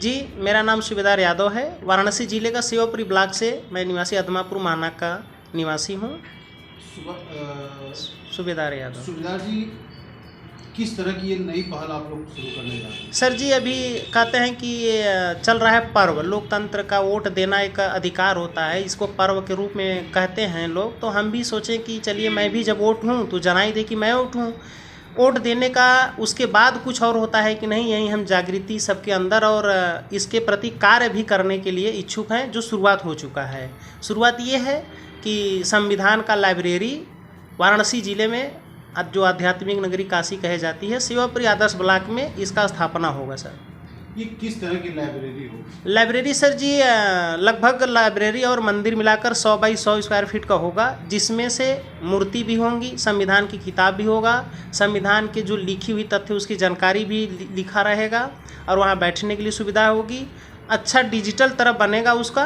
जी, मेरा नाम सूबेदार यादव है। वाराणसी जिले का शिवपुरी ब्लॉक से मैं निवासी अदमापुर माना का निवासी हूँ। सूबेदार यादव। सूबेदार जी, किस तरह की ये नई पहल आप लोग शुरू करने जा रहे हैं? सर जी, अभी कहते हैं कि ये चल रहा है पर्व, लोकतंत्र का वोट देना एक अधिकार होता है, इसको पर्व के रूप में कहते हैं लोग। तो हम भी सोचें कि चलिए मैं भी जब वोट हूँ तो जनाई दे कि मैं वोट हूँ। वोट देने का उसके बाद कुछ और होता है कि नहीं, यही हम जागृति सबके अंदर और इसके प्रति कार्य भी करने के लिए इच्छुक हैं, जो शुरुआत हो चुका है। शुरुआत ये है कि संविधान का लाइब्रेरी वाराणसी जिले में जो आध्यात्मिक नगरी काशी कहे जाती है, शिवपुरी आदर्श ब्लॉक में इसका स्थापना होगा। सर, ये किस तरह की लाइब्रेरी हो? लाइब्रेरी सर जी लगभग लाइब्रेरी और मंदिर मिलाकर 100 बाई 100 स्क्वायर फीट का होगा, जिसमें से मूर्ति भी होंगी, संविधान की किताब भी होगा, संविधान के जो लिखी हुई तथ्य उसकी जानकारी भी लिखा रहेगा और वहाँ बैठने के लिए सुविधा होगी। अच्छा डिजिटल तरह बनेगा उसका,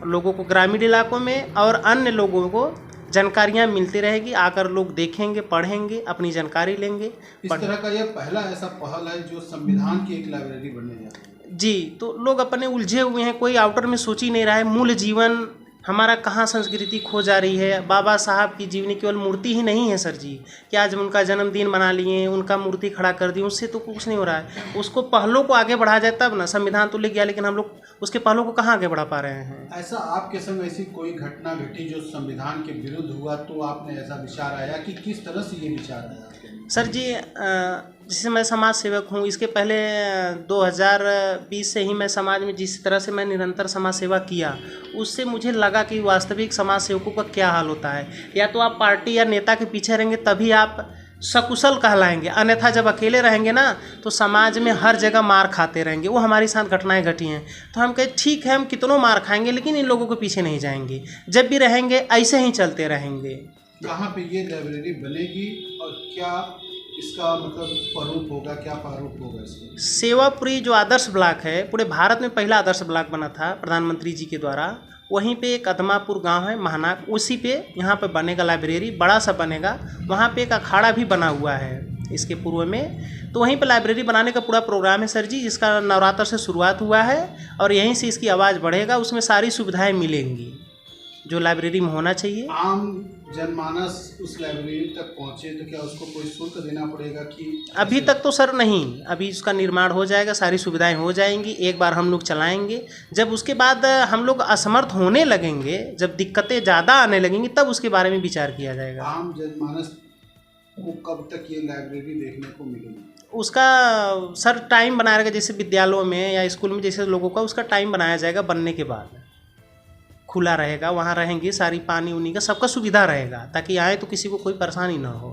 लोगों को ग्रामीण इलाकों में और अन्य लोगों को जानकारियाँ मिलती रहेगी। आकर लोग देखेंगे, पढ़ेंगे, अपनी जानकारी लेंगे। इस तरह का यह पहला ऐसा पहल है जो संविधान की एक लाइब्रेरी बनने जा रही है। जी, तो लोग अपने उलझे हुए हैं, कोई आउटर में सोच ही नहीं रहा है। मूल जीवन हमारा कहाँ संस्कृति खो जा रही है। बाबा साहब की जीवनी केवल मूर्ति ही नहीं है सर जी, कि आज उनका जन्मदिन मना लिए, उनका मूर्ति खड़ा कर दी, उससे तो कुछ नहीं हो रहा है। उसको पहलों को आगे बढ़ाया जाए तब ना। संविधान तो लिख गया, लेकिन हम लोग उसके पहलों को कहाँ आगे बढ़ा पा रहे हैं। ऐसा आपके संग ऐसी कोई घटना घटी जो संविधान के विरुद्ध हुआ, तो आपने ऐसा विचार आया कि किस तरह से ये विचार आया? सर जी, जैसे मैं समाज सेवक हूँ, इसके पहले 2020 से ही मैं समाज में जिस तरह से मैं निरंतर समाज सेवा किया, उससे मुझे लगा कि वास्तविक समाज सेवकों का क्या हाल होता है। या तो आप पार्टी या नेता के पीछे रहेंगे तभी आप सकुशल कहलाएंगे, अन्यथा जब अकेले रहेंगे ना तो समाज में हर जगह मार खाते रहेंगे। वो हमारे साथ घटनाएं घटी हैं। तो हम कहे ठीक है, हम कितनों मार खाएंगे लेकिन इन लोगों के पीछे नहीं जाएंगे। जब भी रहेंगे ऐसे ही चलते रहेंगे। कहाँ पे ये लाइब्रेरी बनेगी और क्या इसका मतलब प्रारूप होगा, क्या प्रारूप होगा इसका? शिवपुरी जो आदर्श ब्लॉक है, पूरे भारत में पहला आदर्श ब्लॉक बना था प्रधानमंत्री जी के द्वारा। वहीं पे एक अदमापुर गांव है महानाक, उसी पे यहाँ पे बनेगा लाइब्रेरी, बड़ा सा बनेगा। वहाँ पे एक अखाड़ा भी बना हुआ है इसके पूर्व में। तो वहीं पे लाइब्रेरी बनाने का पूरा प्रोग्राम है सर जी, जिसका नवरात्र से शुरुआत हुआ है और यहीं से इसकी आवाज़ बढ़ेगा। उसमें सारी सुविधाएँ मिलेंगी जो लाइब्रेरी में होना चाहिए। आम जनमानस उस लाइब्रेरी तक पहुँचे तो क्या उसको कोई शुल्क देना पड़ेगा कि? अभी तक तो सर नहीं, अभी उसका निर्माण हो जाएगा, सारी सुविधाएं हो जाएंगी। एक बार हम लोग चलाएंगे, जब उसके बाद हम लोग असमर्थ होने लगेंगे, जब दिक्कतें ज़्यादा आने लगेंगी, तब उसके बारे में विचार किया जाएगा। आम जनमानस को कब तक ये लाइब्रेरी देखने को मिलेगी? उसका सर टाइम बनाया रहेगा, जैसे विद्यालयों में या स्कूल में जैसे लोगों का उसका टाइम बनाया जाएगा। बनने के बाद खुला रहेगा, वहाँ रहेंगे, सारी पानी उनी का सबका सुविधा रहेगा, ताकि आए तो किसी को कोई परेशानी ना हो।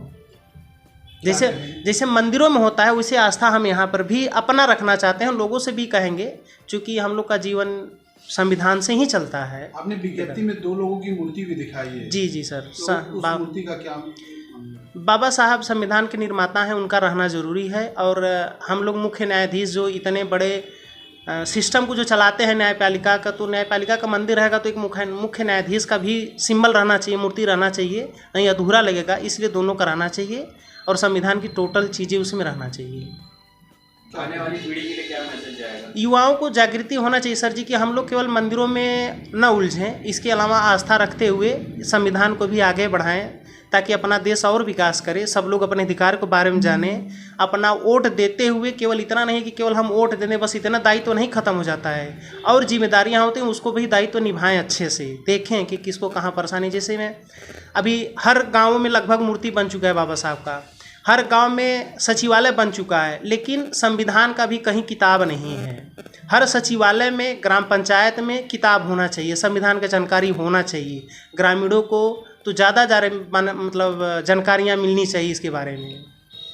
जैसे मंदिरों में होता है, वैसे आस्था हम यहाँ पर भी अपना रखना चाहते हैं। लोगों से भी कहेंगे, क्योंकि हम लोग का जीवन संविधान से ही चलता है। आपने विज्ञप्ति में 2 लोगों की मूर्ति भी दिखाई है। जी जी सर। तो उस मूर्ति का क्या? बाबा साहब संविधान के निर्माता हैं, उनका रहना जरूरी है। और हम लोग मुख्य न्यायाधीश जो इतने बड़े सिस्टम को जो चलाते हैं न्यायपालिका का, तो न्यायपालिका का मंदिर रहेगा तो एक मुख्य न्यायाधीश का भी सिंबल रहना चाहिए, मूर्ति रहना चाहिए, नहीं अधूरा लगेगा। इसलिए दोनों का रहना चाहिए और संविधान की टोटल चीज़ें उसमें रहना चाहिए। आने वाली पीढ़ी के लिए क्या मैसेज जाएगा? युवाओं को जागृति होना चाहिए सर जी, कि हम लोग केवल मंदिरों में न उलझें, इसके अलावा आस्था रखते हुए संविधान को भी आगे बढ़ाएं, ताकि अपना देश और विकास करे, सब लोग अपने अधिकार के बारे में जानें। अपना वोट देते हुए केवल इतना नहीं कि केवल हम वोट देने, बस इतना दायित्व नहीं खत्म हो जाता है, और जिम्मेदारियां होती हैं, उसको भी दायित्व निभाएं अच्छे से। देखें कि किसको कहाँ परेशानी। जैसे में अभी हर गाँव में लगभग मूर्ति बन चुका है बाबा साहब का, हर गांव में सचिवालय बन चुका है, लेकिन संविधान का भी कहीं किताब नहीं है। हर सचिवालय में, ग्राम पंचायत में किताब होना चाहिए, संविधान का जानकारी होना चाहिए। ग्रामीणों को तो ज़्यादा मतलब जानकारियाँ मिलनी चाहिए इसके बारे में।